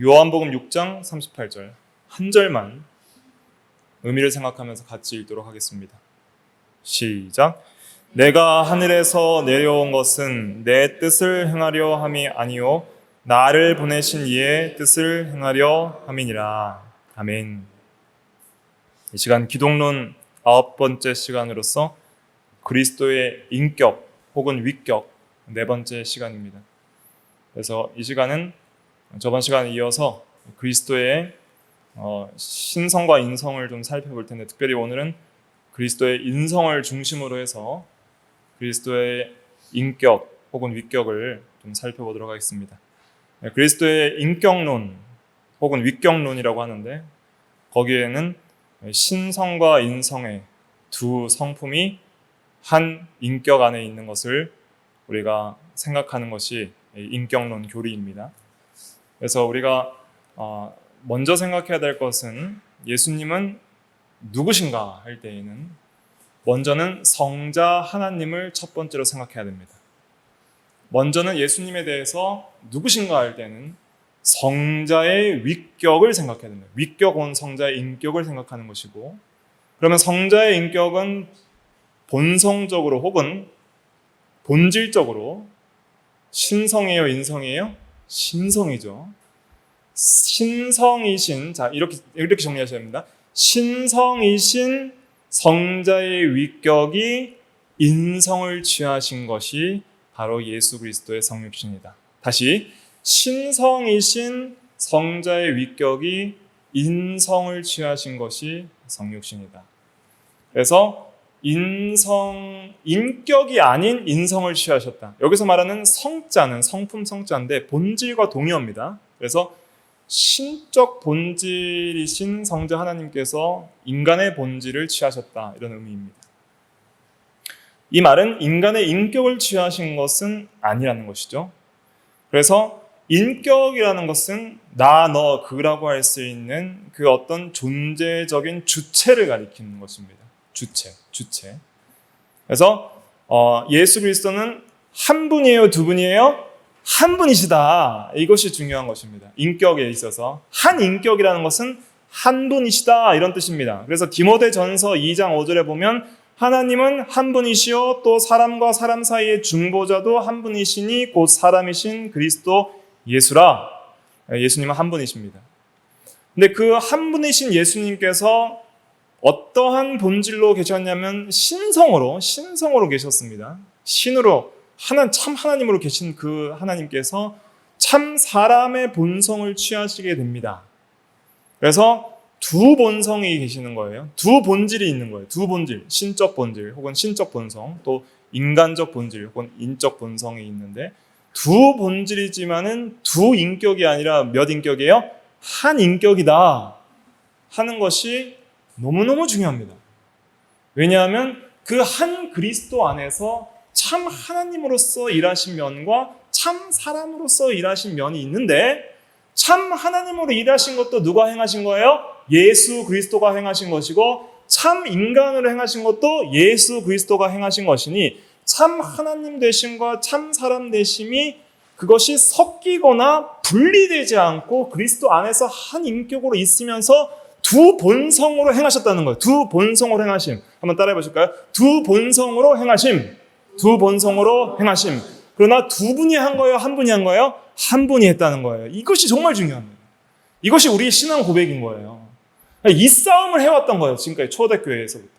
요한복음 6장 38절 한 절만 의미를 생각하면서 같이 읽도록 하겠습니다. 시작. 내가 하늘에서 내려온 것은 내 뜻을 행하려 함이 아니요 나를 보내신 이의 뜻을 행하려 함이니라. 아멘. 이 시간 기독론 9번째 시간으로서 그리스도의 인격 혹은 위격 4번째 시간입니다. 그래서 이 시간은 저번 시간에 이어서 그리스도의 신성과 인성을 좀 살펴볼 텐데, 특별히 오늘은 그리스도의 인성을 중심으로 해서 그리스도의 인격 혹은 위격을 좀 살펴보도록 하겠습니다. 그리스도의 인격론 혹은 위격론이라고 하는데, 거기에는 신성과 인성의 두 성품이 한 인격 안에 있는 것을 우리가 생각하는 것이 인격론 교리입니다. 그래서 우리가 먼저 생각해야 될 것은 예수님은 누구신가 할 때에는 먼저는 성자 하나님을 첫 번째로 생각해야 됩니다. 먼저는 예수님에 대해서 누구신가 할 때는 성자의 위격을 생각해야 됩니다. 위격 온 성자의 인격을 생각하는 것이고, 그러면 성자의 인격은 본성적으로 혹은 본질적으로 신성이에요, 인성이에요? 신성이죠. 신성이신, 자, 이렇게 정리하셔야 됩니다. 신성이신 성자의 위격이 인성을 취하신 것이 바로 예수 그리스도의 성육신이다. 다시, 신성이신 성자의 위격이 인성을 취하신 것이 성육신이다. 그래서 인격이 아닌 인성을 취하셨다. 여기서 말하는 성자는 성품 성자인데 본질과 동의어입니다. 그래서 신적 본질이신 성자 하나님께서 인간의 본질을 취하셨다, 이런 의미입니다. 이 말은 인간의 인격을 취하신 것은 아니라는 것이죠. 그래서 인격이라는 것은 나, 너, 그라고 할 수 있는 그 어떤 존재적인 주체를 가리키는 것입니다. 주체. 그래서 예수 그리스도는 한 분이에요, 두 분이에요? 한 분이시다. 이것이 중요한 것입니다. 인격에 있어서 한 인격이라는 것은 한 분이시다, 이런 뜻입니다. 그래서 디모데전서 2장 5절에 보면 하나님은 한 분이시요 또 사람과 사람 사이의 중보자도 한 분이시니 곧 사람이신 그리스도 예수라. 예수님은 한 분이십니다. 근데 그 한 분이신 예수님께서 어떠한 본질로 계셨냐면 신성으로 계셨습니다. 신으로 참 하나님으로 계신 그 하나님께서 참 사람의 본성을 취하시게 됩니다. 그래서 두 본성이 계시는 거예요. 두 본질이 있는 거예요. 두 본질, 신적 본질 혹은 신적 본성, 또 인간적 본질 혹은 인적 본성이 있는데, 두 본질이지만은 두 인격이 아니라 몇 인격이에요? 한 인격이다 하는 것이 너무너무 중요합니다. 왜냐하면 그 한 그리스도 안에서 참 하나님으로서 일하신 면과 참 사람으로서 일하신 면이 있는데, 참 하나님으로 일하신 것도 누가 행하신 거예요? 예수 그리스도가 행하신 것이고, 참 인간으로 행하신 것도 예수 그리스도가 행하신 것이니, 참 하나님 되심과 참 사람 되심이 그것이 섞이거나 분리되지 않고 그리스도 안에서 한 인격으로 있으면서 두 본성으로 행하셨다는 거예요. 두 본성으로 행하심. 한번 따라해 보실까요? 두 본성으로 행하심. 두 본성으로 행하심. 그러나 두 분이 한 거예요? 한 분이 한 거예요? 한 분이 했다는 거예요. 이것이 정말 중요합니다. 이것이 우리의 신앙 고백인 거예요. 이 싸움을 해왔던 거예요. 지금까지 초대교회에서부터.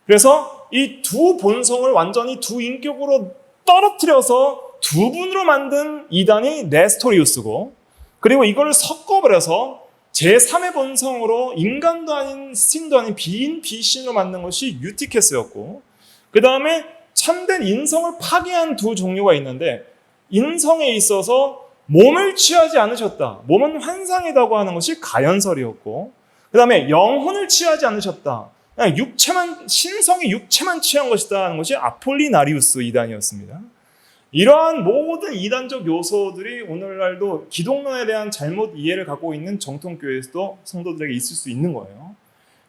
그래서 이 두 본성을 완전히 두 인격으로 떨어뜨려서 두 분으로 만든 이단이 네스토리우스고, 그리고 이걸 섞어버려서 제3의 본성으로 인간도 아닌 신도 아닌 비인 비신으로 만든 것이 유티케스였고, 그 다음에 참된 인성을 파괴한 두 종류가 있는데, 인성에 있어서 몸을 취하지 않으셨다. 몸은 환상이라고 하는 것이 가연설이었고, 그 다음에 영혼을 취하지 않으셨다. 그냥 신성의 육체만 취한 것이다 하는 것이 아폴리나리우스 이단이었습니다. 이러한 모든 이단적 요소들이 오늘날도 기독론에 대한 잘못 이해를 갖고 있는 정통교회에서도 성도들에게 있을 수 있는 거예요.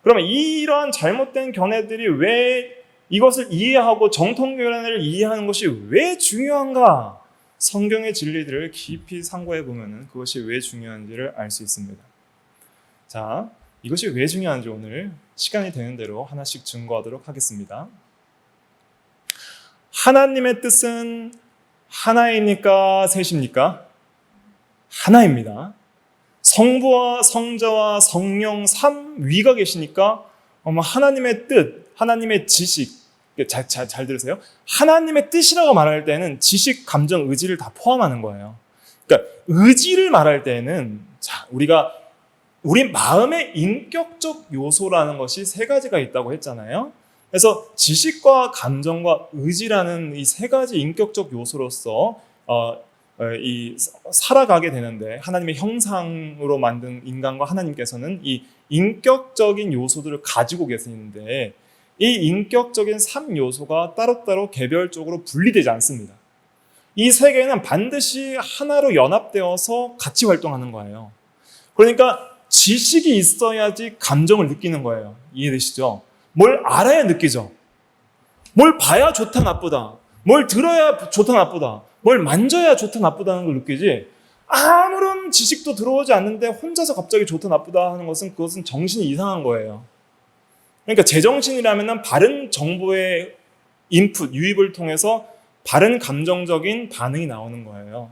그러면 이러한 잘못된 견해들이 왜 이것을 이해하고 정통교회를 이해하는 것이 왜 중요한가 성경의 진리들을 깊이 상고해 보면 그것이 왜 중요한지를 알 수 있습니다. 자, 이것이 왜 중요한지 오늘 시간이 되는 대로 하나씩 증거하도록 하겠습니다. 하나님의 뜻은 하나입니까? 셋입니까? 하나입니다. 성부와 성자와 성령 삼위가 계시니까 하나님의 뜻, 하나님의 지식, 잘 들으세요. 하나님의 뜻이라고 말할 때는 지식, 감정, 의지를 다 포함하는 거예요. 그러니까 의지를 말할 때는 우리 마음의 인격적 요소라는 것이 세 가지가 있다고 했잖아요. 그래서 지식과 감정과 의지라는 이 세 가지 인격적 요소로서 살아가게 되는데, 하나님의 형상으로 만든 인간과 하나님께서는 이 인격적인 요소들을 가지고 계시는데, 이 인격적인 3요소가 따로따로 개별적으로 분리되지 않습니다. 이 세 개는 반드시 하나로 연합되어서 같이 활동하는 거예요. 그러니까 지식이 있어야지 감정을 느끼는 거예요. 이해되시죠? 뭘 알아야 느끼죠. 뭘 봐야 좋다 나쁘다, 뭘 들어야 좋다 나쁘다, 뭘 만져야 좋다 나쁘다는 걸 느끼지, 아무런 지식도 들어오지 않는데 혼자서 갑자기 좋다 나쁘다 하는 것은 그것은 정신이 이상한 거예요. 그러니까 제정신이라면 바른 정보의 인풋, 유입을 통해서 바른 감정적인 반응이 나오는 거예요.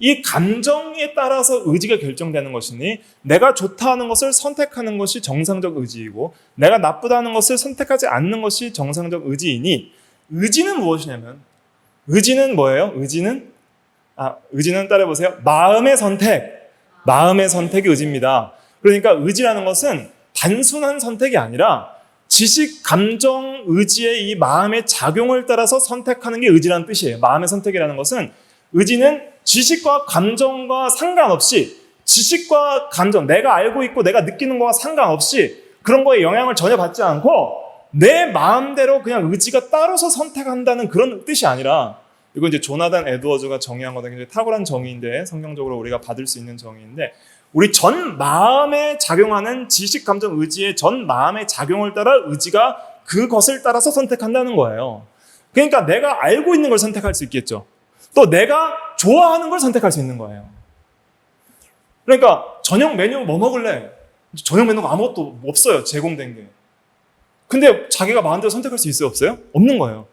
이 감정에 따라서 의지가 결정되는 것이니, 내가 좋다 하는 것을 선택하는 것이 정상적 의지이고 내가 나쁘다 하는 것을 선택하지 않는 것이 정상적 의지이니, 의지는 무엇이냐면, 의지는 뭐예요? 의지는 따라해보세요. 마음의 선택이 의지입니다. 그러니까 의지라는 것은 단순한 선택이 아니라 지식, 감정, 의지의 이 마음의 작용을 따라서 선택하는 게 의지라는 뜻이에요. 마음의 선택이라는 것은, 의지는 지식과 감정과 상관없이, 지식과 감정, 내가 알고 있고 내가 느끼는 거와 상관없이 그런 거에 영향을 전혀 받지 않고 내 마음대로 그냥 의지가 따라서 선택한다는 그런 뜻이 아니라, 이거 이제 조나단 에드워즈가 정의한 거다. 굉장히 탁월한 정의인데, 성경적으로 우리가 받을 수 있는 정의인데, 우리 전 마음에 작용하는 지식, 감정, 의지의 전 마음의 작용을 따라 의지가 그것을 따라서 선택한다는 거예요. 그러니까 내가 알고 있는 걸 선택할 수 있겠죠. 또 내가 좋아하는 걸 선택할 수 있는 거예요. 그러니까 저녁 메뉴 뭐 먹을래? 저녁 메뉴가 아무것도 없어요, 제공된 게. 근데 자기가 마음대로 선택할 수 있어요, 없어요? 없는 거예요.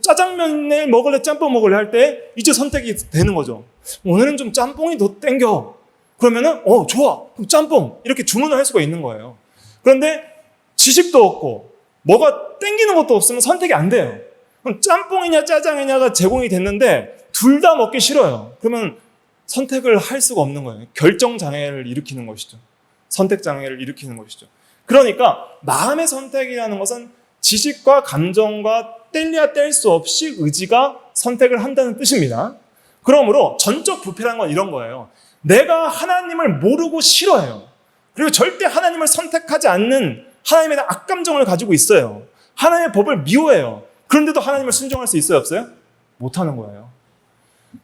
짜장면을 먹을래, 짬뽕 먹을래 할 때 이제 선택이 되는 거죠. 오늘은 좀 짬뽕이 더 땡겨. 그러면은 좋아, 그럼 짬뽕, 이렇게 주문을 할 수가 있는 거예요. 그런데 지식도 없고 뭐가 땡기는 것도 없으면 선택이 안 돼요. 그럼 짬뽕이냐 짜장이냐가 제공이 됐는데 둘 다 먹기 싫어요. 그러면 선택을 할 수가 없는 거예요. 결정장애를 일으키는 것이죠. 선택장애를 일으키는 것이죠. 그러니까 마음의 선택이라는 것은 지식과 감정과 뗄래야 뗄 수 없이 의지가 선택을 한다는 뜻입니다. 그러므로 전적 부패라는 건 이런 거예요. 내가 하나님을 모르고 싫어해요. 그리고 절대 하나님을 선택하지 않는 하나님에 대한 악감정을 가지고 있어요. 하나님의 법을 미워해요. 그런데도 하나님을 순종할 수 있어요, 없어요? 못하는 거예요.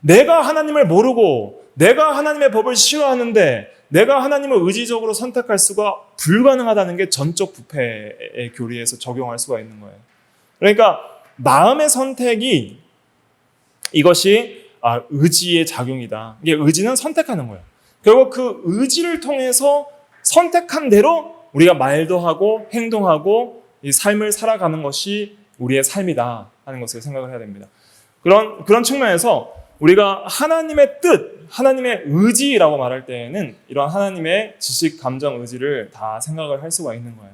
내가 하나님을 모르고 내가 하나님의 법을 싫어하는데 내가 하나님을 의지적으로 선택할 수가 불가능하다는 게 전적 부패의 교리에서 적용할 수가 있는 거예요. 그러니까 마음의 선택이, 이것이 의지의 작용이다. 이게 의지는 선택하는 거예요. 결국 그 의지를 통해서 선택한 대로 우리가 말도 하고 행동하고 이 삶을 살아가는 것이 우리의 삶이다 하는 것을 생각을 해야 됩니다. 그런 측면에서 우리가 하나님의 뜻, 하나님의 의지라고 말할 때에는 이런 하나님의 지식, 감정, 의지를 다 생각을 할 수가 있는 거예요.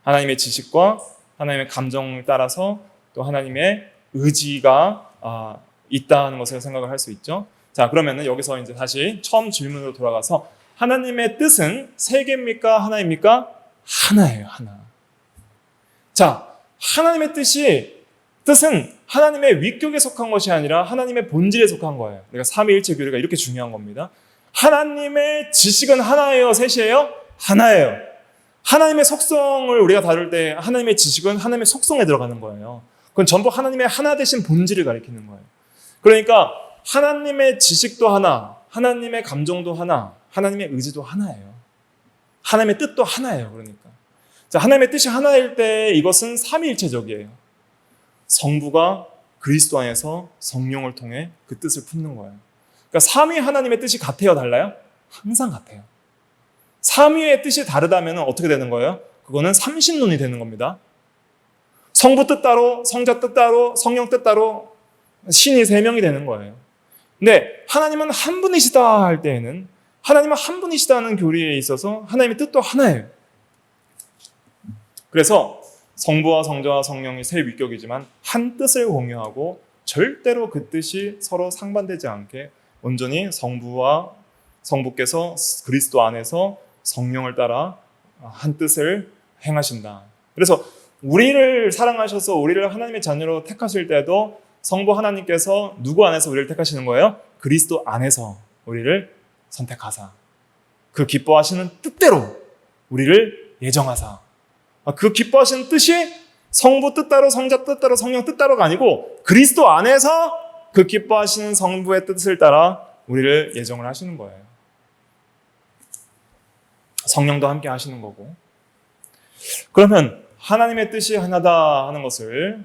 하나님의 지식과 하나님의 감정을 따라서 또 하나님의 의지가 있다는 것을 생각을 할 수 있죠. 자, 그러면은 여기서 이제 다시 처음 질문으로 돌아가서, 하나님의 뜻은 세 개입니까? 하나입니까? 하나예요, 하나. 자, 하나님의 뜻은 하나님의 위격에 속한 것이 아니라 하나님의 본질에 속한 거예요. 그러니까 삼위일체 교리가 이렇게 중요한 겁니다. 하나님의 지식은 하나예요, 셋이에요? 하나예요. 하나님의 속성을 우리가 다룰 때 하나님의 지식은 하나님의 속성에 들어가는 거예요. 그건 전부 하나님의 하나 되신 본질을 가리키는 거예요. 그러니까 하나님의 지식도 하나, 하나님의 감정도 하나, 하나님의 의지도 하나예요. 하나님의 뜻도 하나예요. 그러니까 자, 하나님의 뜻이 하나일 때 이것은 삼위일체적이에요. 성부가 그리스도 안에서 성령을 통해 그 뜻을 품는 거예요. 그러니까 삼위 하나님의 뜻이 같아요, 달라요? 항상 같아요. 삼위의 뜻이 다르다면 어떻게 되는 거예요? 그거는 삼신론이 되는 겁니다. 성부 뜻 따로, 성자 뜻 따로, 성령 뜻 따로 신이 세 명이 되는 거예요. 근데 하나님은 한 분이시다 할 때에는 하나님은 한 분이시다는 교리에 있어서 하나님의 뜻도 하나예요. 그래서 성부와 성자와 성령이 세 위격이지만 한 뜻을 공유하고 절대로 그 뜻이 서로 상반되지 않게 온전히 성부께서 그리스도 안에서 성령을 따라 한 뜻을 행하신다. 그래서 우리를 사랑하셔서 우리를 하나님의 자녀로 택하실 때도 성부 하나님께서 누구 안에서 우리를 택하시는 거예요? 그리스도 안에서 우리를 선택하사 그 기뻐하시는 뜻대로 우리를 예정하사. 그 기뻐하시는 뜻이 성부 뜻 따로 성자 뜻 따로 성령 뜻 따로가 아니고 그리스도 안에서 그 기뻐하시는 성부의 뜻을 따라 우리를 예정을 하시는 거예요. 성령도 함께 하시는 거고. 그러면 하나님의 뜻이 하나다 하는 것을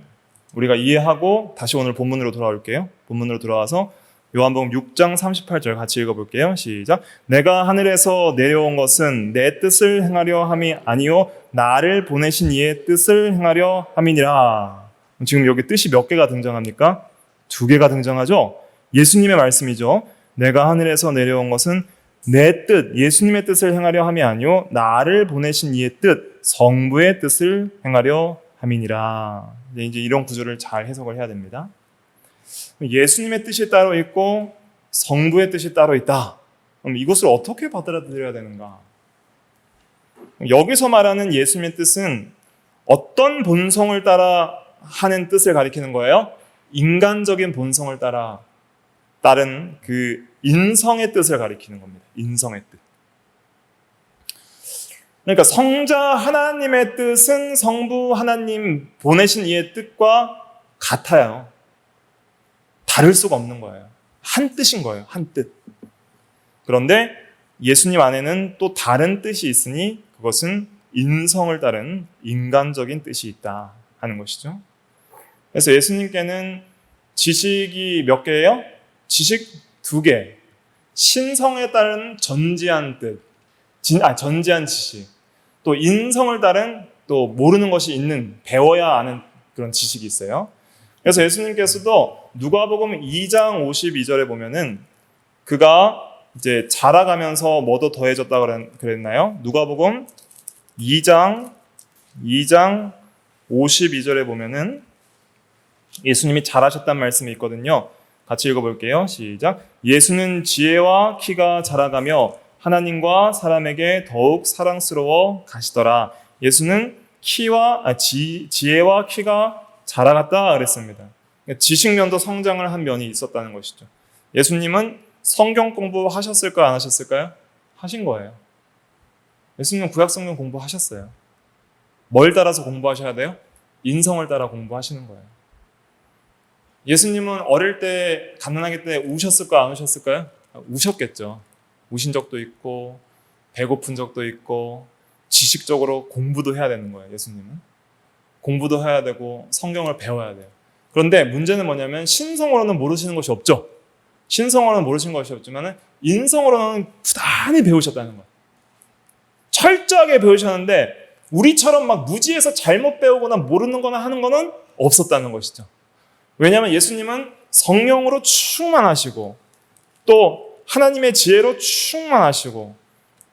우리가 이해하고 다시 오늘 본문으로 돌아올게요. 본문으로 돌아와서 요한복음 6장 38절 같이 읽어볼게요. 시작. 내가 하늘에서 내려온 것은 내 뜻을 행하려 함이 아니요 나를 보내신 이의 뜻을 행하려 함이니라. 지금 여기 뜻이 몇 개가 등장합니까? 2개가 등장하죠. 예수님의 말씀이죠. 내가 하늘에서 내려온 것은 내 뜻, 예수님의 뜻을 행하려 함이 아니요 나를 보내신 이의 뜻, 성부의 뜻을 행하려 함이니라. 이제 이런 구조를 잘 해석을 해야 됩니다. 예수님의 뜻이 따로 있고 성부의 뜻이 따로 있다. 그럼 이것을 어떻게 받아들여야 되는가? 여기서 말하는 예수님의 뜻은 어떤 본성을 따라 하는 뜻을 가리키는 거예요? 인간적인 본성을 따른 그 인성의 뜻을 가리키는 겁니다. 인성의 뜻. 그러니까 성자 하나님의 뜻은 성부 하나님 보내신 이의 뜻과 같아요. 다를 수가 없는 거예요. 한 뜻인 거예요. 한 뜻. 그런데 예수님 안에는 또 다른 뜻이 있으니 그것은 인성을 따른 인간적인 뜻이 있다 하는 것이죠. 그래서 예수님께는 지식이 몇 개예요? 지식 2개. 신성에 따른 전지한 뜻. 전지한 지식. 또 인성을 따른 또 모르는 것이 있는, 배워야 아는 그런 지식이 있어요. 그래서 예수님께서도 누가복음 2장 52절에 보면은 그가 이제 자라가면서 뭐도 더해졌다 그랬나요? 누가복음 2장 52절에 보면은 예수님이 자라셨단 말씀이 있거든요. 같이 읽어볼게요. 시작. 예수는 지혜와 키가 자라가며 하나님과 사람에게 더욱 사랑스러워 가시더라. 예수는 지혜와 키가 자라갔다 그랬습니다. 지식면도 성장을 한 면이 있었다는 것이죠. 예수님은 성경 공부하셨을까요? 안 하셨을까요? 하신 거예요. 예수님은 구약성경 공부하셨어요. 뭘 따라서 공부하셔야 돼요? 인성을 따라 공부하시는 거예요. 예수님은 어릴 때 가난하기 때 우셨을까요? 안 우셨을까요? 우셨겠죠. 우신 적도 있고 배고픈 적도 있고 지식적으로 공부도 해야 되는 거예요. 예수님은 공부도 해야 되고 성경을 배워야 돼요. 그런데 문제는 뭐냐면 신성으로는 모르시는 것이 없죠. 신성으로는 모르시는 것이 없지만 인성으로는 부단히 배우셨다는 거예요. 철저하게 배우셨는데 우리처럼 막 무지해서 잘못 배우거나 모르는 거나 하는 거는 없었다는 것이죠. 왜냐하면 예수님은 성령으로 충만하시고 또 하나님의 지혜로 충만하시고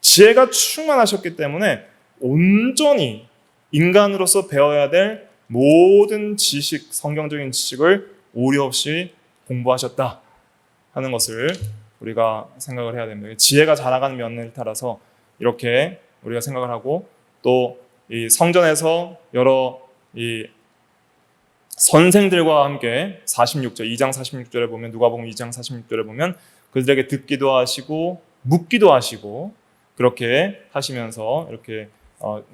지혜가 충만하셨기 때문에 온전히 인간으로서 배워야 될 모든 지식, 성경적인 지식을 오류 없이 공부하셨다 하는 것을 우리가 생각을 해야 됩니다. 지혜가 자라가는 면을 따라서 이렇게 우리가 생각을 하고 또 이 성전에서 여러 이 선생들과 함께 2장 46절에 보면 누가복음 2장 46절에 보면 그들에게 듣기도 하시고 묻기도 하시고 그렇게 하시면서 이렇게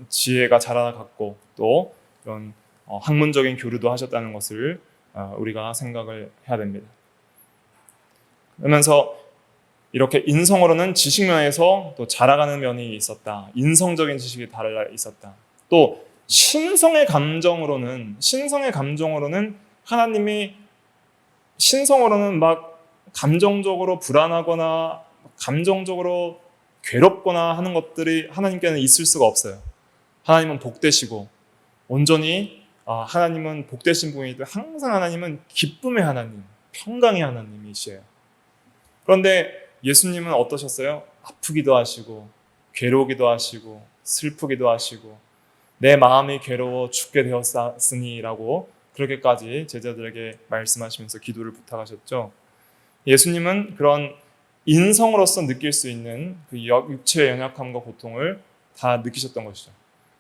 지혜가 자라갔고 또 이런 학문적인 교류도 하셨다는 것을 우리가 생각을 해야 됩니다. 그러면서 이렇게 인성으로는 지식면에서 또 자라가는 면이 있었다. 인성적인 지식이 달라 있었다. 또 신성의 감정으로는 하나님이 신성으로는 막 감정적으로 불안하거나 감정적으로 괴롭거나 하는 것들이 하나님께는 있을 수가 없어요. 하나님은 복되시고 온전히 하나님은 복되신 분이고 항상 하나님은 기쁨의 하나님, 평강의 하나님이시에요. 그런데 예수님은 어떠셨어요? 아프기도 하시고 괴로우기도 하시고 슬프기도 하시고 내 마음이 괴로워 죽게 되었으니라고 그렇게까지 제자들에게 말씀하시면서 기도를 부탁하셨죠. 예수님은 그런 인성으로서 느낄 수 있는 그 육체의 연약함과 고통을 다 느끼셨던 것이죠.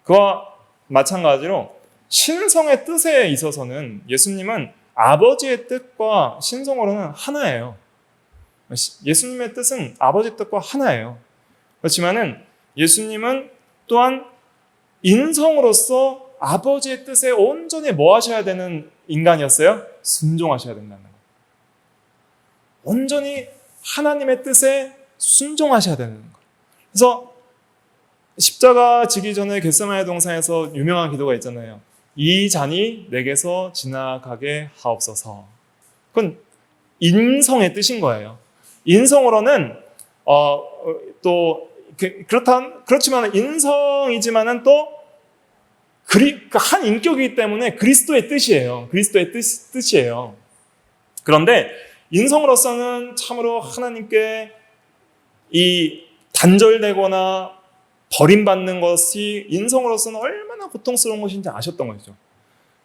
그와 마찬가지로 신성의 뜻에 있어서는 예수님은 아버지의 뜻과 신성으로는 하나예요. 예수님의 뜻은 아버지의 뜻과 하나예요. 그렇지만은 예수님은 또한 인성으로서 아버지의 뜻에 온전히 뭐 하셔야 되는 인간이었어요? 순종하셔야 된다는 거예요. 온전히 하나님의 뜻에 순종하셔야 되는 거예요. 그래서 십자가 지기 전에 겟세마네 동산에서 유명한 기도가 있잖아요. 이 잔이 내게서 지나가게 하옵소서. 그건 인성의 뜻인 거예요. 인성으로는 그렇지만 인성이지만은 또 한 인격이기 때문에 그리스도의 뜻이에요. 그리스도의 뜻이에요. 그런데 인성으로서는 참으로 하나님께 이 단절되거나 버림받는 것이 인성으로서는 얼마나 고통스러운 것인지 아셨던 것이죠.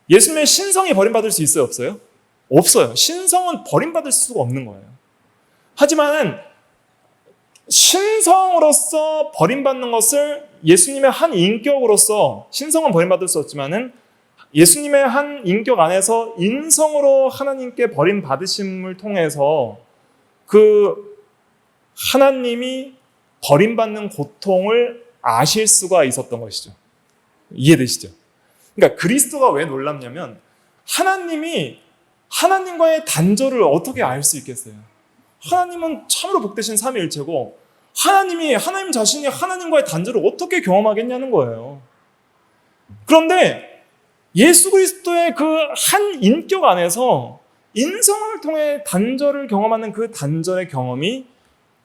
예수님의 신성이 버림받을 수 있어요? 없어요? 없어요. 신성은 버림받을 수가 없는 거예요. 하지만은 신성으로서 버림받는 것을 예수님의 한 인격으로서 신성은 버림받을 수 없지만은 예수님의 한 인격 안에서 인성으로 하나님께 버림받으심을 통해서 그 하나님이 버림받는 고통을 아실 수가 있었던 것이죠. 이해되시죠? 그러니까 그리스도가 왜 놀랍냐면 하나님이 하나님과의 단절을 어떻게 알 수 있겠어요? 하나님은 참으로 복되신 삼위일체고 하나님 자신이 하나님과의 단절을 어떻게 경험하겠냐는 거예요. 그런데 예수 그리스도의 그 한 인격 안에서 인성을 통해 단절을 경험하는 그 단절의 경험이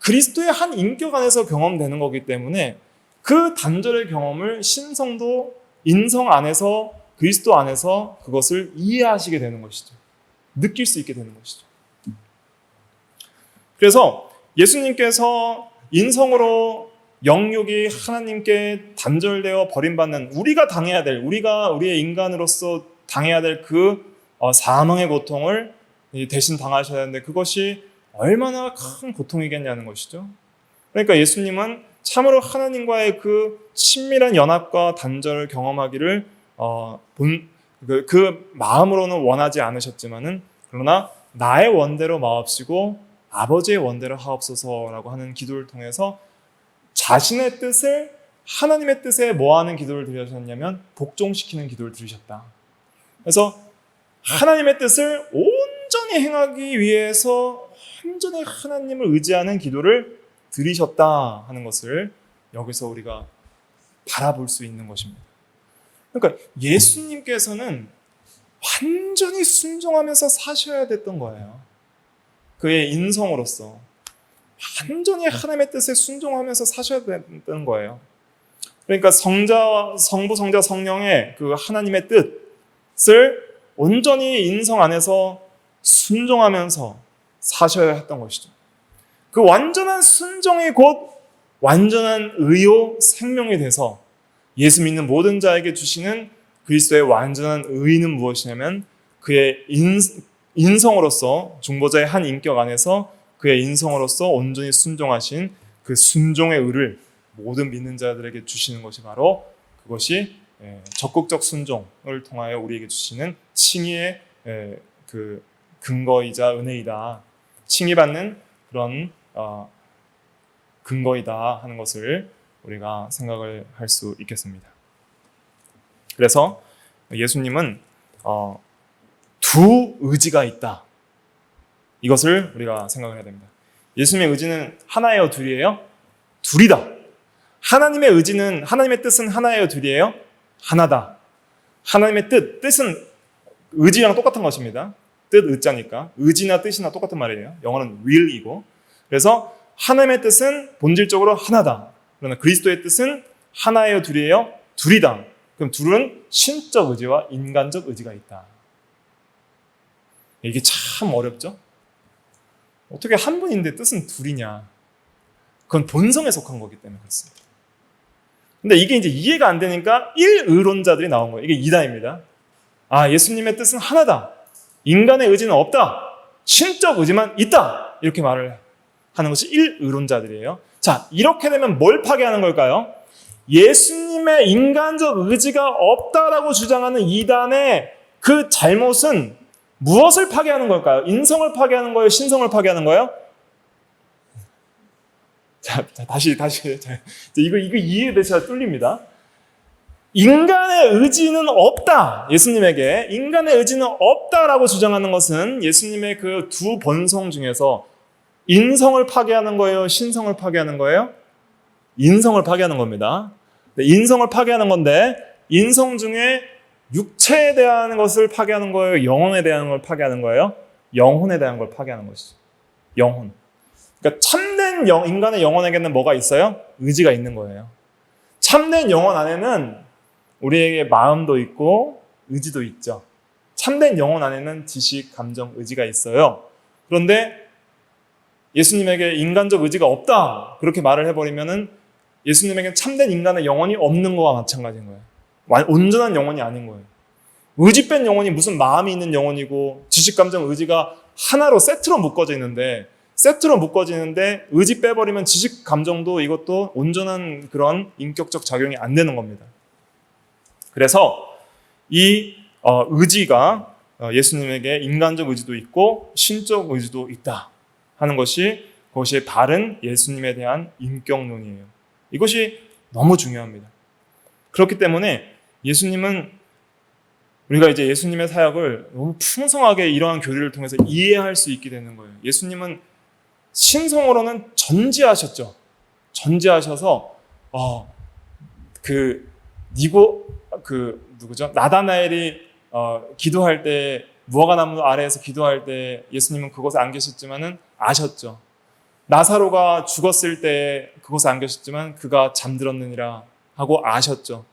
그리스도의 한 인격 안에서 경험되는 거기 때문에 그 단절의 경험을 신성도 인성 안에서 그리스도 안에서 그것을 이해하시게 되는 것이죠. 느낄 수 있게 되는 것이죠. 그래서 예수님께서 인성으로 영육이 하나님께 단절되어 버림받는 우리의 인간으로서 당해야 될 그 사망의 고통을 대신 당하셔야 하는데 그것이 얼마나 큰 고통이겠냐는 것이죠. 그러니까 예수님은 참으로 하나님과의 그 친밀한 연합과 단절을 경험하기를 그 마음으로는 원하지 않으셨지만은 그러나 나의 원대로 마옵시고 아버지의 원대로 하옵소서라고 하는 기도를 통해서 자신의 뜻을 하나님의 뜻에 뭐하는 기도를 드리셨냐면 복종시키는 기도를 드리셨다. 그래서 하나님의 뜻을 온전히 행하기 위해서 온전히 하나님을 의지하는 기도를 드리셨다 하는 것을 여기서 우리가 바라볼 수 있는 것입니다. 그러니까 예수님께서는 완전히 순종하면서 사셔야 됐던 거예요. 그의 인성으로서 완전히 하나님의 뜻에 순종하면서 사셔야 되는 거예요. 그러니까 성부, 성자, 성령의 그 하나님의 뜻을 온전히 인성 안에서 순종하면서 사셔야 했던 것이죠. 그 완전한 순종이 곧 완전한 의요 생명이 돼서 예수 믿는 모든 자에게 주시는 그리스도의 완전한 의는 무엇이냐면 그의 인성으로서 중보자의 한 인격 안에서 그의 인성으로서 온전히 순종하신 그 순종의 의를 모든 믿는 자들에게 주시는 것이 바로 그것이 적극적 순종을 통하여 우리에게 주시는 칭의의 그 근거이자 은혜이다. 칭의받는 그런 근거이다 하는 것을 우리가 생각을 할 수 있겠습니다. 그래서 예수님은 두 의지가 있다. 이것을 우리가 생각을 해야 됩니다. 예수님의 의지는 하나예요, 둘이에요? 둘이다. 하나님의 뜻은 하나예요, 둘이에요? 하나다. 하나님의 뜻은 의지랑 똑같은 것입니다. 뜻 의자니까 의지나 뜻이나 똑같은 말이에요. 영어는 will이고. 그래서 하나님의 뜻은 본질적으로 하나다. 그러나 그리스도의 뜻은 하나예요, 둘이에요? 둘이다. 그럼 둘은 신적 의지와 인간적 의지가 있다. 이게 참 어렵죠? 어떻게 한 분인데 뜻은 둘이냐? 그건 본성에 속한 거기 때문에 그렇습니다. 근데 이게 이제 이해가 안 되니까 일의론자들이 나온 거예요. 이게 이단입니다. 아, 예수님의 뜻은 하나다. 인간의 의지는 없다. 신적 의지만 있다. 이렇게 말을 하는 것이 일의론자들이에요. 자, 이렇게 되면 뭘 파괴하는 걸까요? 예수님의 인간적 의지가 없다라고 주장하는 이단의 그 잘못은 무엇을 파괴하는 걸까요? 인성을 파괴하는 거예요? 신성을 파괴하는 거예요? 자, 다시. 이거 이해되셔야 뚫립니다. 인간의 의지는 없다. 예수님에게 인간의 의지는 없다라고 주장하는 것은 예수님의 그 두 본성 중에서 인성을 파괴하는 거예요? 신성을 파괴하는 거예요? 인성을 파괴하는 겁니다. 인성을 파괴하는 건데 인성 중에 육체에 대한 것을 파괴하는 거예요? 영혼에 대한 걸 파괴하는 거예요? 영혼에 대한 걸 파괴하는 것이죠. 영혼. 그러니까 참된 인간의 영혼에게는 뭐가 있어요? 의지가 있는 거예요. 참된 영혼 안에는 우리에게 마음도 있고 의지도 있죠. 참된 영혼 안에는 지식, 감정, 의지가 있어요. 그런데 예수님에게 인간적 의지가 없다. 그렇게 말을 해버리면은 예수님에게 참된 인간의 영혼이 없는 거와 마찬가지인 거예요. 온전한 영혼이 아닌 거예요. 의지 뺀 영혼이 무슨 마음이 있는 영혼이고 지식, 감정, 의지가 하나로 세트로 묶어져 있는데 의지 빼버리면 지식, 감정도 이것도 온전한 그런 인격적 작용이 안 되는 겁니다. 그래서 이 의지가 예수님에게 인간적 의지도 있고 신적 의지도 있다 하는 것이 그것이 바른 예수님에 대한 인격론이에요. 이것이 너무 중요합니다. 그렇기 때문에 예수님은 우리가 이제 예수님의 사역을 너무 풍성하게 이러한 교리를 통해서 이해할 수 있게 되는 거예요. 예수님은 신성으로는 전지하셨죠. 전지하셔서 누구죠? 나다나엘이 기도할 때 무화과나무 아래에서 기도할 때 예수님은 그곳에 안 계셨지만은 아셨죠. 나사로가 죽었을 때 그곳에 안 계셨지만 그가 잠들었느니라 하고 아셨죠.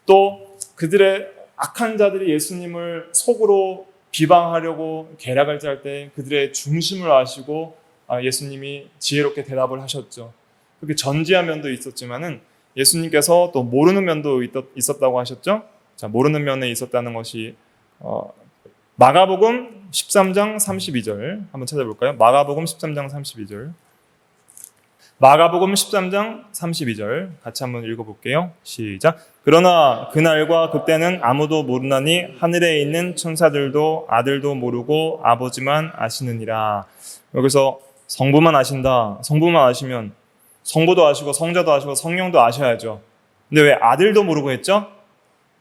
또 그들의 악한 자들이 예수님을 속으로 비방하려고 계략을 짤 때 그들의 중심을 아시고 예수님이 지혜롭게 대답을 하셨죠. 그렇게 전지한 면도 있었지만은 예수님께서 또 모르는 면도 있었다고 하셨죠. 자, 모르는 면에 있었다는 것이 마가복음 13장 32절 한번 찾아볼까요? 마가복음 13장 32절. 마가복음 13장 32절 같이 한번 읽어볼게요. 시작. 그러나 그날과 그때는 아무도 모르나니 하늘에 있는 천사들도 아들도 모르고 아버지만 아시느니라. 여기서 성부만 아신다. 성부만 아시면 성부도 아시고 성자도 아시고 성령도 아셔야죠. 근데 왜 아들도 모르고 했죠?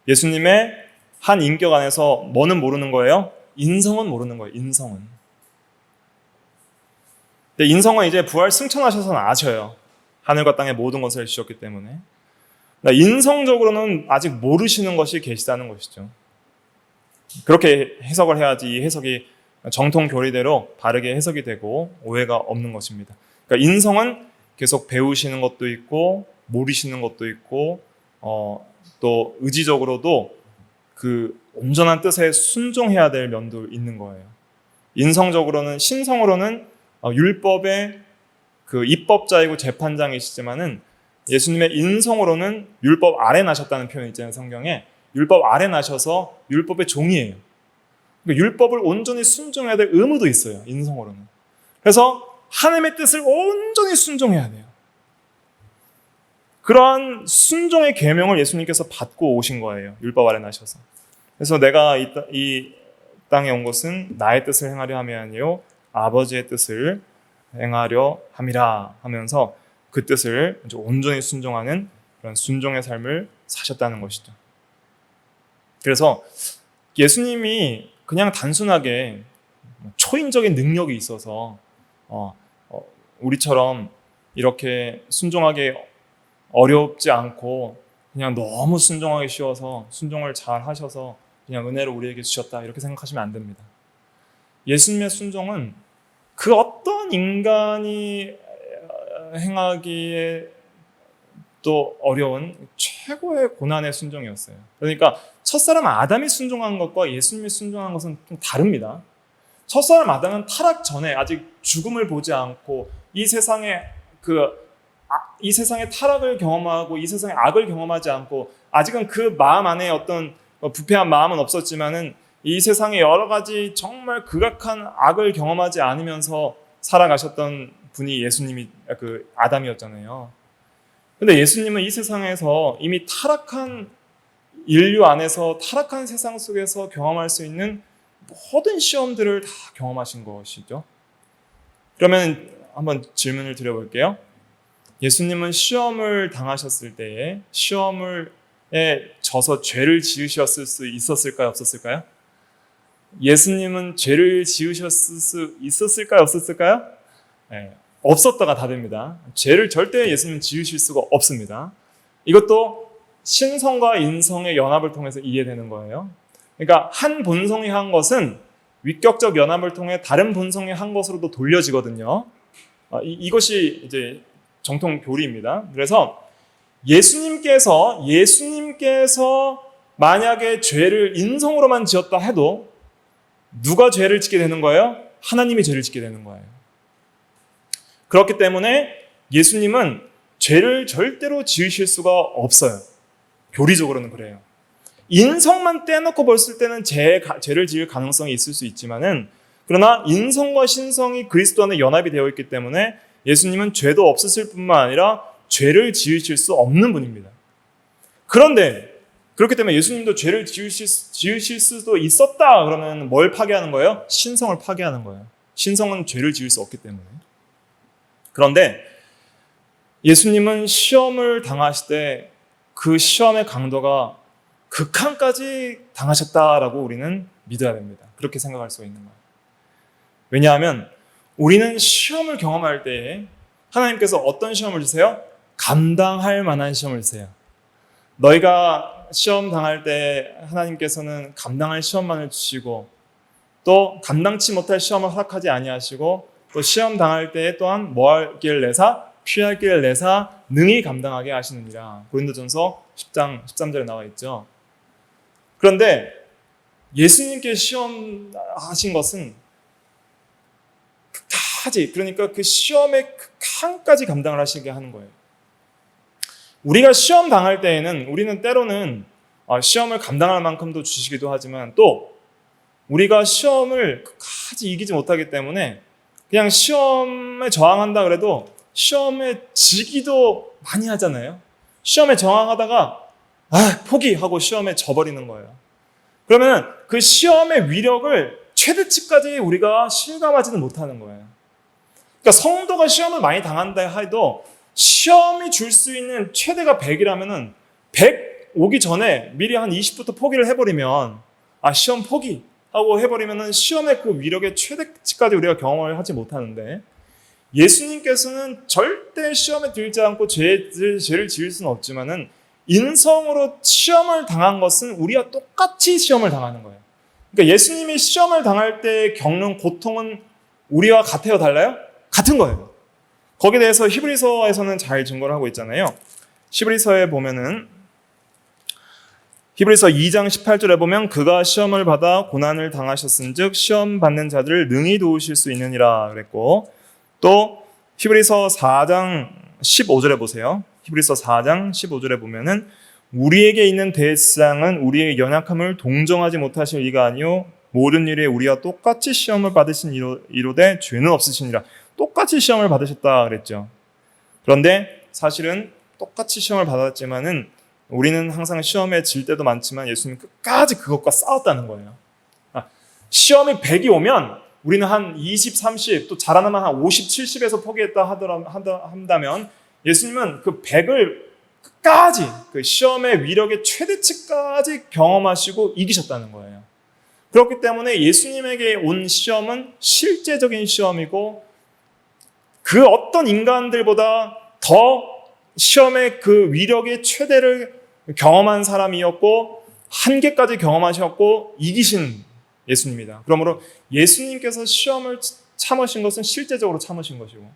예수님의 한 인격 안에서 뭐는 모르는 거예요? 인성은 모르는 거예요. 인성은. 근데 인성은 이제 부활 승천하셔서는 아셔요. 하늘과 땅의 모든 것을 지셨기 때문에. 인성적으로는 아직 모르시는 것이 계시다는 것이죠. 그렇게 해석을 해야지 이 해석이 정통 교리대로 바르게 해석이 되고 오해가 없는 것입니다. 그러니까 인성은 계속 배우시는 것도 있고 모르시는 것도 있고 또 의지적으로도 그 온전한 뜻에 순종해야 될 면도 있는 거예요. 인성적으로는 신성으로는 율법의 그 입법자이고 재판장이시지만은 예수님의 인성으로는 율법 아래 나셨다는 표현이 있잖아요. 성경에 율법 아래 나셔서 율법의 종이에요. 그러니까 율법을 온전히 순종해야 될 의무도 있어요. 인성으로는. 그래서 하나님의 뜻을 온전히 순종해야 돼요. 그러한 순종의 계명을 예수님께서 받고 오신 거예요. 율법 아래 나셔서. 그래서 내가 이 땅에 온 것은 나의 뜻을 행하려 함이 아니요 아버지의 뜻을 행하려 함이라 하면서 그 뜻을 온전히 순종하는 그런 순종의 삶을 사셨다는 것이죠. 그래서 예수님이 그냥 단순하게 초인적인 능력이 있어서 우리처럼 이렇게 순종하기 어렵지 않고 그냥 너무 순종하기 쉬워서 순종을 잘 하셔서 그냥 은혜를 우리에게 주셨다 이렇게 생각하시면 안 됩니다. 예수님의 순종은 그 어떤 인간이 행하기에 또 어려운 최고의 고난의 순종이었어요. 그러니까 첫사람 아담이 순종한 것과 예수님이 순종한 것은 좀 다릅니다. 첫사람 아담은 타락 전에 아직 죽음을 보지 않고 이 세상의 타락을 경험하고 이 세상의 악을 경험하지 않고 아직은 그 마음 안에 어떤 부패한 마음은 없었지만은 이 세상의 여러 가지 정말 극악한 악을 경험하지 않으면서 살아가셨던 분이 예수님이 그 아담이었잖아요. 근데 예수님은 이 세상에서 이미 타락한 인류 안에서 타락한 세상 속에서 경험할 수 있는 모든 시험들을 다 경험하신 것이죠. 그러면 한번 질문을 드려볼게요. 예수님은 시험을 당하셨을 때에 시험에 져서 죄를 지으셨을 수 있었을까요? 없었을까요? 예수님은 죄를 지으셨을 수 있었을까요? 없었을까요? 네, 없었다가 답입니다. 죄를 절대 예수님은 지으실 수가 없습니다. 이것도 신성과 인성의 연합을 통해서 이해되는 거예요. 그러니까 한 본성이 한 것은 위격적 연합을 통해 다른 본성이 한 것으로도 돌려지거든요. 이것이 이제 정통 교리입니다. 그래서 예수님께서 만약에 죄를 인성으로만 지었다 해도 누가 죄를 짓게 되는 거예요? 하나님이 죄를 짓게 되는 거예요. 그렇기 때문에 예수님은 죄를 절대로 지으실 수가 없어요. 교리적으로는 그래요. 인성만 떼놓고 봤을 때는 죄를 지을 가능성이 있을 수 있지만은 그러나 인성과 신성이 그리스도 안에 연합이 되어 있기 때문에 예수님은 죄도 없으실 뿐만 아니라 죄를 지으실 수 없는 분입니다. 그런데 그렇기 때문에 예수님도 죄를 지으실 수도 있었다 그러면 뭘 파괴하는 거예요? 신성을 파괴하는 거예요. 신성은 죄를 지을 수 없기 때문에. 그런데 예수님은 시험을 당하실 때 그 시험의 강도가 극한까지 당하셨다라고 우리는 믿어야 됩니다. 그렇게 생각할 수가 있는 거예요. 왜냐하면 우리는 시험을 경험할 때에 하나님께서 어떤 시험을 주세요? 감당할 만한 시험을 주세요. 너희가 시험 당할 때 하나님께서는 감당할 시험만을 주시고 또 감당치 못할 시험을 허락하지 아니하시고 또 시험 당할 때에 또한 뭐할 길 내사? 피할 길 내사 능히 감당하게 하시느니라. 고린도전서 10장 13절에 나와 있죠. 그런데 예수님께 시험하신 것은 극하지, 그러니까 그 시험의 극한까지 감당을 하시게 하는 거예요. 우리가 시험 당할 때에는 우리는 때로는 시험을 감당할 만큼도 주시기도 하지만 또 우리가 시험을 끝까지 이기지 못하기 때문에 그냥 시험에 저항한다 그래도 시험에 지기도 많이 하잖아요. 시험에 저항하다가 포기하고 시험에 져버리는 거예요. 그러면 그 시험의 위력을 최대치까지 우리가 실감하지는 못하는 거예요. 그러니까 성도가 시험을 많이 당한다 해도 시험이 줄 수 있는 최대가 100이라면은 100 오기 전에 미리 한 20부터 포기를 해버리면 시험 포기하고 해버리면은 시험의 그 위력의 최대치까지 우리가 경험을 하지 못하는데 예수님께서는 절대 시험에 들지 않고 죄를 지을 수는 없지만은 인성으로 시험을 당한 것은 우리와 똑같이 시험을 당하는 거예요. 그러니까 예수님이 시험을 당할 때 겪는 고통은 우리와 같아요, 달라요? 같은 거예요. 거기에 대해서 히브리서에서는 잘 증거를 하고 있잖아요. 히브리서에 보면은 히브리서 2장 18절에 보면 그가 시험을 받아 고난을 당하셨은즉 시험 받는 자들을 능히 도우실 수 있느니라 그랬고 또 히브리서 4장 15절에 보세요. 히브리서 4장 15절에 보면은 우리에게 있는 대상은 우리의 연약함을 동정하지 못하실 이가 아니요 모든 일에 우리와 똑같이 시험을 받으신 이로되 죄는 없으시니라. 똑같이 시험을 받으셨다 그랬죠. 그런데 사실은 똑같이 시험을 받았지만은 우리는 항상 시험에 질 때도 많지만 예수님은 끝까지 그것과 싸웠다는 거예요. 시험이 100이 오면 우리는 한 20, 30, 또 잘하면 한 50, 70에서 포기했다 한다면 예수님은 그 100을 끝까지 그 시험의 위력의 최대치까지 경험하시고 이기셨다는 거예요. 그렇기 때문에 예수님에게 온 시험은 실제적인 시험이고 그 어떤 인간들보다 더 시험의 그 위력의 최대를 경험한 사람이었고 한계까지 경험하셨고 이기신 예수님이다. 그러므로 예수님께서 시험을 참으신 것은 실제적으로 참으신 것이고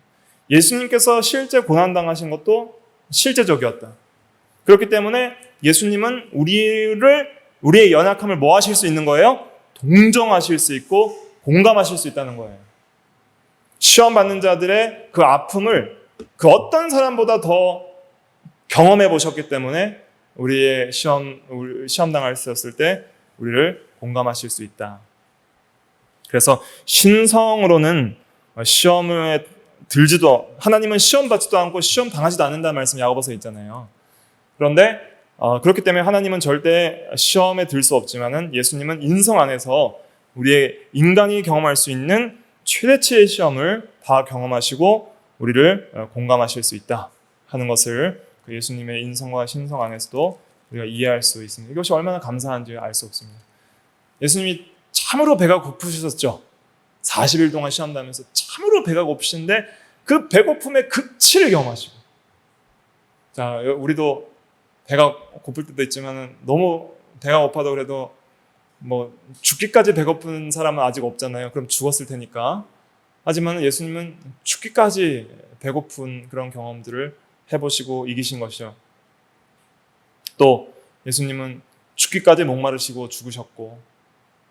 예수님께서 실제 고난당하신 것도 실제적이었다. 그렇기 때문에 예수님은 우리의 연약함을 뭐 하실 수 있는 거예요? 동정하실 수 있고 공감하실 수 있다는 거예요. 시험 받는 자들의 그 아픔을 그 어떤 사람보다 더 경험해 보셨기 때문에 우리의 시험 당하셨을 때 우리를 공감하실 수 있다. 그래서 신성으로는 시험에 들지도 하나님은 시험 받지도 않고 시험 당하지도 않는다는 말씀 야고보서에 있잖아요. 그런데 그렇기 때문에 하나님은 절대 시험에 들 수 없지만은 예수님은 인성 안에서 우리의 인간이 경험할 수 있는 최대치의 시험을 다 경험하시고 우리를 공감하실 수 있다 하는 것을 그 예수님의 인성과 신성 안에서도 우리가 이해할 수 있습니다. 이것이 얼마나 감사한지 알 수 없습니다. 예수님이 참으로 배가 고프셨죠. 40일 동안 시험당하면서 참으로 배가 고프신데 그 배고픔의 극치를 경험하시고, 자, 우리도 배가 고플 때도 있지만 너무 배가 고파도 그래도 뭐 죽기까지 배고픈 사람은 아직 없잖아요. 그럼 죽었을 테니까. 하지만 예수님은 죽기까지 배고픈 그런 경험들을 해보시고 이기신 것이죠. 또 예수님은 죽기까지 목마르시고 죽으셨고,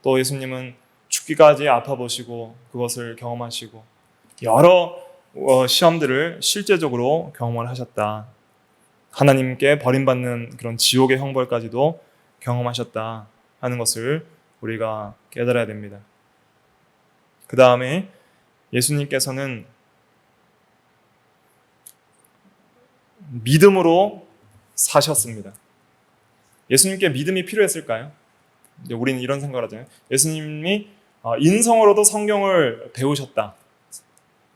또 예수님은 죽기까지 아파보시고 그것을 경험하시고 여러 시험들을 실제적으로 경험을 하셨다. 하나님께 버림받는 그런 지옥의 형벌까지도 경험하셨다 하는 것을 우리가 깨달아야 됩니다. 그 다음에 예수님께서는 믿음으로 사셨습니다. 예수님께 믿음이 필요했을까요? 우리는 이런 생각을 하잖아요. 예수님이 인성으로도 성경을 배우셨다.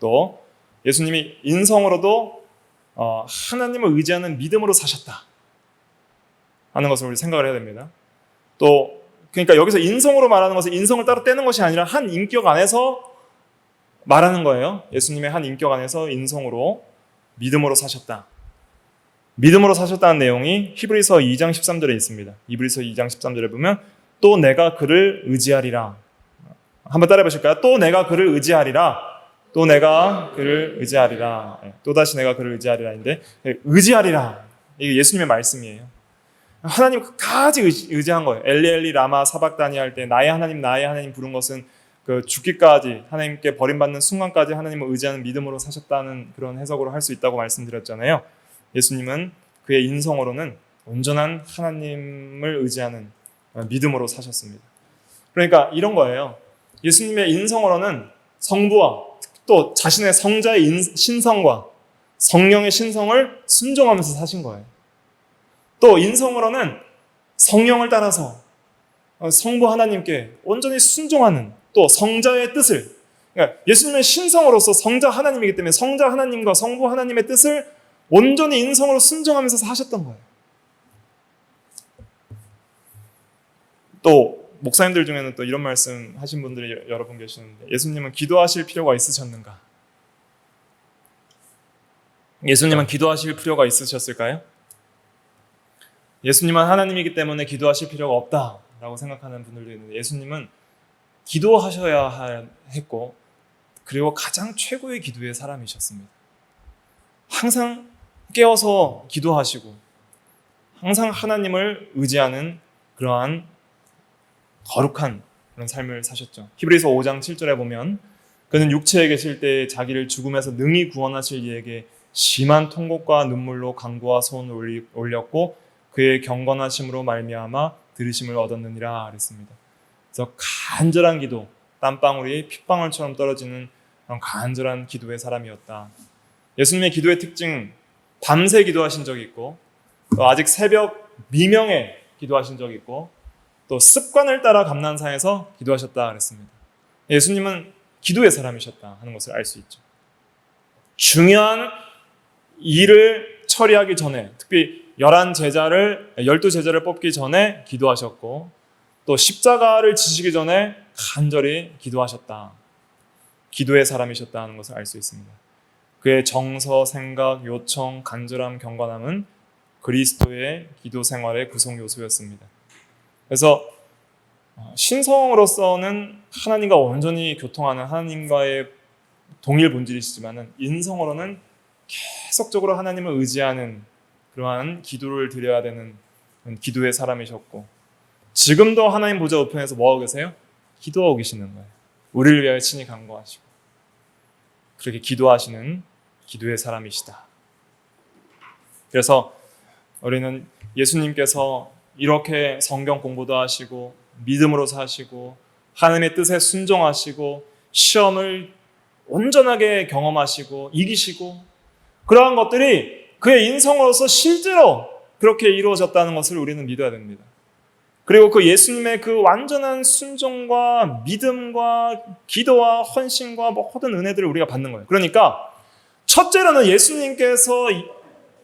또 예수님이 인성으로도 하나님을 의지하는 믿음으로 사셨다 하는 것을 우리 생각을 해야 됩니다. 또 그러니까 여기서 인성으로 말하는 것은 인성을 따로 떼는 것이 아니라 한 인격 안에서 말하는 거예요. 예수님의 한 인격 안에서 인성으로 믿음으로 사셨다. 믿음으로 사셨다는 내용이 히브리서 2장 13절에 있습니다. 히브리서 2장 13절에 보면 또 내가 그를 의지하리라. 한번 따라해 보실까요? 또 내가 그를 의지하리라. 또 내가 그를 의지하리라. 또다시 내가 그를 의지하리라인데 의지하리라. 이게 예수님의 말씀이에요. 하나님 끝까지 의지한 거예요. 엘리 엘리 라마 사박다니 할 때 나의 하나님 부른 것은 그 죽기까지 하나님께 버림받는 순간까지 하나님을 의지하는 믿음으로 사셨다는 그런 해석으로 할 수 있다고 말씀드렸잖아요. 예수님은 그의 인성으로는 온전한 하나님을 의지하는 믿음으로 사셨습니다. 그러니까 이런 거예요. 예수님의 인성으로는 성부와 또 자신의 성자의 신성과 성령의 신성을 순종하면서 사신 거예요. 또 인성으로는 성령을 따라서 성부 하나님께 온전히 순종하는 또 성자의 뜻을, 그러니까 예수님은 신성으로서 성자 하나님이기 때문에 성자 하나님과 성부 하나님의 뜻을 온전히 인성으로 순종하면서 사셨던 거예요. 또 목사님들 중에는 또 이런 말씀 하신 분들이 여러 분 계시는데 예수님은 기도하실 필요가 있으셨는가? 예수님은 기도하실 필요가 있으셨을까요? 예수님은 하나님이기 때문에 기도하실 필요가 없다라고 생각하는 분들도 있는데 예수님은 기도하셔야 했고 그리고 가장 최고의 기도의 사람이셨습니다. 항상 깨어서 기도하시고 항상 하나님을 의지하는 그러한 거룩한 그런 삶을 사셨죠. 히브리서 5장 7절에 보면 그는 육체에 계실 때 자기를 죽음에서 능히 구원하실 이에게 심한 통곡과 눈물로 간구와 소원을 올렸고 그의 경건하심으로 말미암아 들으심을 얻었느니라 그랬습니다. 그래서 간절한 기도, 땀방울이 핏방울처럼 떨어지는 그런 간절한 기도의 사람이었다. 예수님의 기도의 특징, 밤새 기도하신 적이 있고 또 아직 새벽 미명에 기도하신 적이 있고 또 습관을 따라 감난산에서 기도하셨다 그랬습니다. 예수님은 기도의 사람이셨다 하는 것을 알 수 있죠. 중요한 일을 처리하기 전에, 특히 12제자를 뽑기 전에 기도하셨고 또 십자가를 지시기 전에 간절히 기도하셨다. 기도의 사람이셨다 하는 것을 알 수 있습니다. 그의 정서, 생각, 요청, 간절함, 경건함은 그리스도의 기도 생활의 구성 요소였습니다. 그래서 신성으로서는 하나님과 온전히 교통하는 하나님과의 동일 본질이시지만은 인성으로는 계속적으로 하나님을 의지하는 그러한 기도를 드려야 되는 기도의 사람이셨고, 지금도 하나님 보좌 우편에서 뭐하고 계세요? 기도하고 계시는 거예요. 우리를 위하여 친히 간구하시고 그렇게 기도하시는 기도의 사람이시다. 그래서 우리는 예수님께서 이렇게 성경 공부도 하시고 믿음으로 사시고 하나님의 뜻에 순종하시고 시험을 온전하게 경험하시고 이기시고 그러한 것들이 그의 인성으로서 실제로 그렇게 이루어졌다는 것을 우리는 믿어야 됩니다. 그리고 그 예수님의 그 완전한 순종과 믿음과 기도와 헌신과 모든 은혜들을 우리가 받는 거예요. 그러니까 첫째로는 예수님께서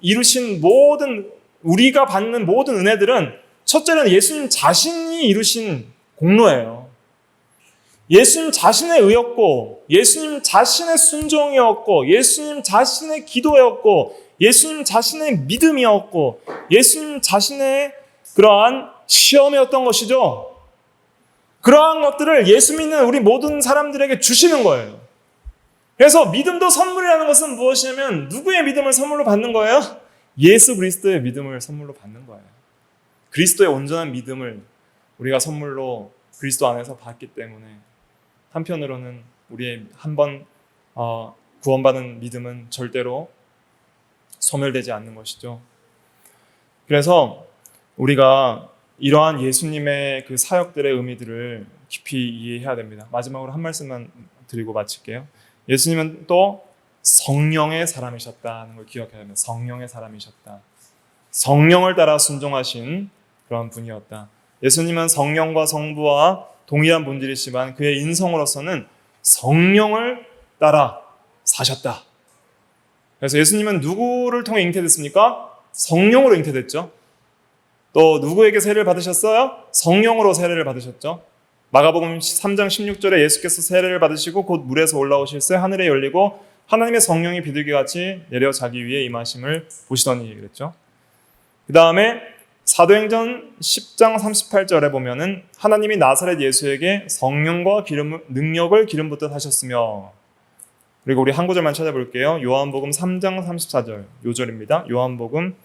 이루신 모든, 우리가 받는 모든 은혜들은 첫째는 예수님 자신이 이루신 공로예요. 예수님 자신의 의였고, 예수님 자신의 순종이었고, 예수님 자신의 기도였고, 예수님 자신의 믿음이었고, 예수님 자신의 그러한 시험이었던 것이죠. 그러한 것들을 예수 믿는 우리 모든 사람들에게 주시는 거예요. 그래서 믿음도 선물이라는 것은 무엇이냐면 누구의 믿음을 선물로 받는 거예요? 예수 그리스도의 믿음을 선물로 받는 거예요. 그리스도의 온전한 믿음을 우리가 선물로 그리스도 안에서 받기 때문에 한편으로는 우리의 한번 구원받은 믿음은 절대로 소멸되지 않는 것이죠. 그래서 우리가 이러한 예수님의 그 사역들의 의미들을 깊이 이해해야 됩니다. 마지막으로 한 말씀만 드리고 마칠게요. 예수님은 또 성령의 사람이셨다는 걸 기억해야 합니다. 성령의 사람이셨다. 성령을 따라 순종하신 그런 분이었다. 예수님은 성령과 성부와 동일한 본질이지만 그의 인성으로서는 성령을 따라 사셨다. 그래서 예수님은 누구를 통해 잉태됐습니까? 성령으로 잉태됐죠. 또 누구에게 세례를 받으셨어요? 성령으로 세례를 받으셨죠. 마가복음 3장 16절에 예수께서 세례를 받으시고 곧 물에서 올라오실새 하늘에 열리고 하나님의 성령이 비둘기같이 내려 자기 위에 임하심을 보시더니 그랬죠. 그 다음에 사도행전 10장 38절에 보면은 하나님이 나사렛 예수에게 성령과 능력을 기름 붓듯 하셨으며, 그리고 우리 한 구절만 찾아볼게요. 요한복음 3장 34절 요절입니다. 요한복음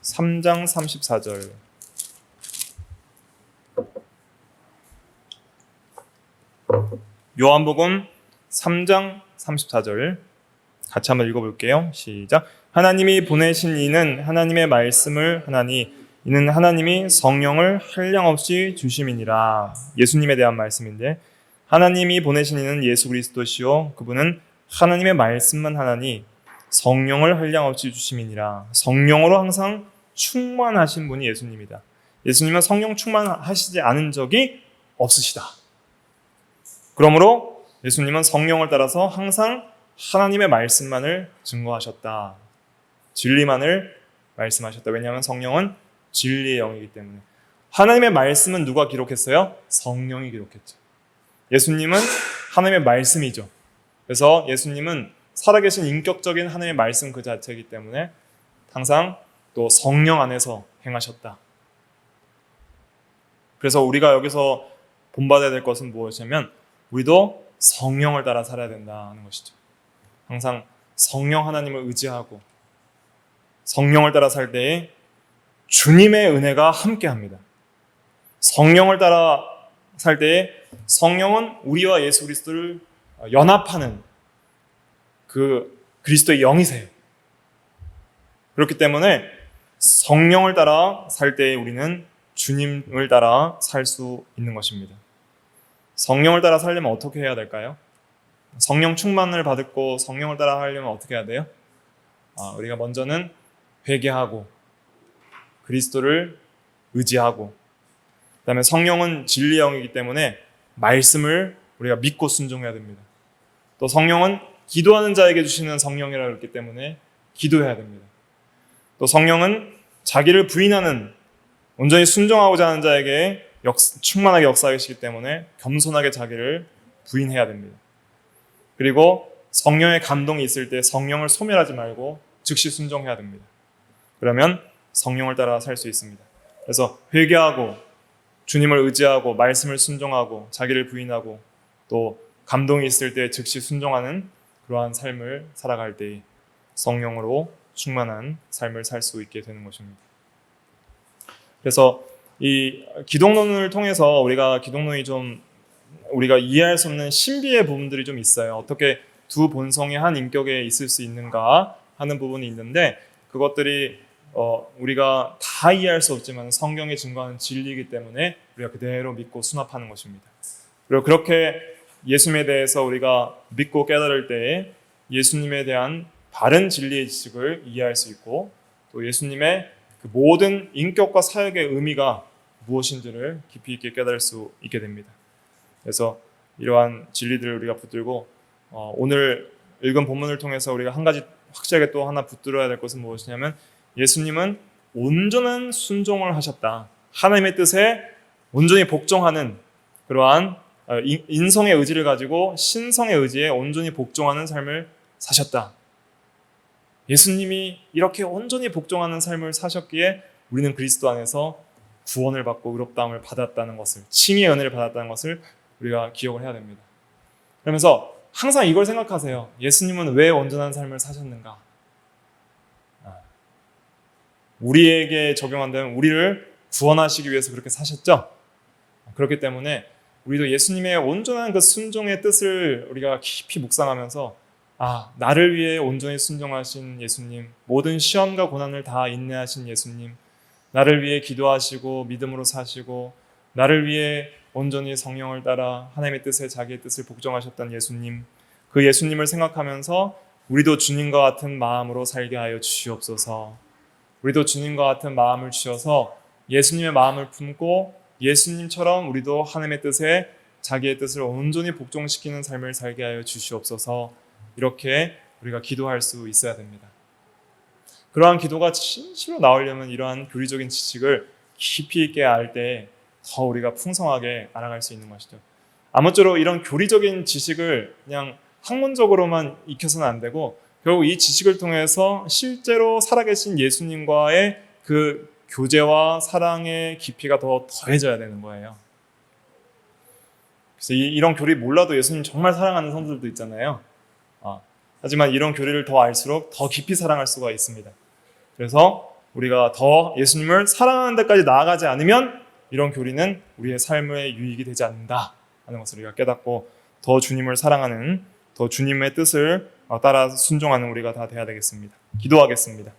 3장 34절. 요한복음 3장 34절 같이 한번 읽어볼게요. 시작. 하나님이 보내신 이는 하나님의 말씀을 하나니 이는 하나님이 성령을 한량없이 주심이니라. 예수님에 대한 말씀인데, 하나님이 보내신 이는 예수 그리스도시요 그분은 하나님의 말씀만 하나니 성령을 한량없이 주심이니라. 성령으로 항상 충만하신 분이 예수님이다. 예수님은 성령 충만하시지 않은 적이 없으시다. 그러므로 예수님은 성령을 따라서 항상 하나님의 말씀만을 증거하셨다. 진리만을 말씀하셨다. 왜냐하면 성령은 진리의 영이기 때문에. 하나님의 말씀은 누가 기록했어요? 성령이 기록했죠. 예수님은 하나님의 말씀이죠. 그래서 예수님은 살아계신 인격적인 하나님의 말씀 그 자체이기 때문에 항상 또 성령 안에서 행하셨다. 그래서 우리가 여기서 본받아야 될 것은 무엇이냐면 우리도 성령을 따라 살아야 된다는 것이죠. 항상 성령 하나님을 의지하고 성령을 따라 살 때에 주님의 은혜가 함께합니다. 성령을 따라 살 때에 성령은 우리와 예수 그리스도를 연합하는 그 그리스도의 영이세요. 그렇기 때문에 성령을 따라 살 때에 우리는 주님을 따라 살 수 있는 것입니다. 성령을 따라 살려면 어떻게 해야 될까요? 성령 충만을 받고 성령을 따라 하려면 어떻게 해야 돼요? 우리가 먼저는 회개하고 그리스도를 의지하고, 그 다음에 성령은 진리의 영이기 때문에 말씀을 우리가 믿고 순종해야 됩니다. 또 성령은 기도하는 자에게 주시는 성령이라고 했기 때문에 기도해야 됩니다. 또 성령은 자기를 부인하는, 온전히 순종하고자 하는 자에게 충만하게 역사하시기 때문에 겸손하게 자기를 부인해야 됩니다. 그리고 성령의 감동이 있을 때 성령을 소멸하지 말고 즉시 순종해야 됩니다. 그러면 성령을 따라 살 수 있습니다. 그래서 회개하고 주님을 의지하고 말씀을 순종하고 자기를 부인하고 또 감동이 있을 때 즉시 순종하는 그러한 삶을 살아갈 때 성령으로 충만한 삶을 살 수 있게 되는 것입니다. 그래서 이 기독론을 통해서 기독론이 좀 우리가 이해할 수 없는 신비의 부분들이 좀 있어요. 어떻게 두 본성이 한 인격에 있을 수 있는가 하는 부분이 있는데 그것들이 우리가 다 이해할 수 없지만 성경이 증거하는 진리이기 때문에 우리가 그대로 믿고 수납하는 것입니다. 그리고 그렇게 예수님에 대해서 우리가 믿고 깨달을 때에 예수님에 대한 바른 진리의 지식을 이해할 수 있고 또 예수님의 그 모든 인격과 사역의 의미가 무엇인지를 깊이 있게 깨달을 수 있게 됩니다. 그래서 이러한 진리들을 우리가 붙들고 오늘 읽은 본문을 통해서 우리가 한 가지 확실하게 또 하나 붙들어야 될 것은 무엇이냐면 예수님은 온전한 순종을 하셨다. 하나님의 뜻에 온전히 복종하는 그러한 인성의 의지를 가지고 신성의 의지에 온전히 복종하는 삶을 사셨다. 예수님이 이렇게 온전히 복종하는 삶을 사셨기에 우리는 그리스도 안에서 구원을 받고 의롭다함을 받았다는 것을, 칭의의 은혜를 받았다는 것을 우리가 기억을 해야 됩니다. 그러면서 항상 이걸 생각하세요. 예수님은 왜 온전한 삶을 사셨는가? 우리에게 적용한다면 우리를 구원하시기 위해서 그렇게 사셨죠? 그렇기 때문에 우리도 예수님의 온전한 그 순종의 뜻을 우리가 깊이 묵상하면서 나를 위해 온전히 순종하신 예수님, 모든 시험과 고난을 다 인내하신 예수님, 나를 위해 기도하시고 믿음으로 사시고 나를 위해 온전히 성령을 따라 하나님의 뜻에 자기의 뜻을 복종하셨던 예수님, 그 예수님을 생각하면서 우리도 주님과 같은 마음으로 살게 하여 주시옵소서. 우리도 주님과 같은 마음을 주셔서 예수님의 마음을 품고 예수님처럼 우리도 하나님의 뜻에 자기의 뜻을 온전히 복종시키는 삶을 살게 하여 주시옵소서. 이렇게 우리가 기도할 수 있어야 됩니다. 그러한 기도가 진실로 나오려면 이러한 교리적인 지식을 깊이 있게 알 때 더 우리가 풍성하게 알아갈 수 있는 것이죠. 아무쪼록 이런 교리적인 지식을 그냥 학문적으로만 익혀서는 안 되고 결국 이 지식을 통해서 실제로 살아계신 예수님과의 그 교제와 사랑의 깊이가 더 더해져야 되는 거예요. 그래서 이런 교리 몰라도 예수님 정말 사랑하는 성도들도 있잖아요. 하지만 이런 교리를 더 알수록 더 깊이 사랑할 수가 있습니다. 그래서 우리가 더 예수님을 사랑하는 데까지 나아가지 않으면 이런 교리는 우리의 삶에 유익이 되지 않는다 하는 것을 우리가 깨닫고 더 주님을 사랑하는, 더 주님의 뜻을 따라 순종하는 우리가 다 되어야 되겠습니다. 기도하겠습니다.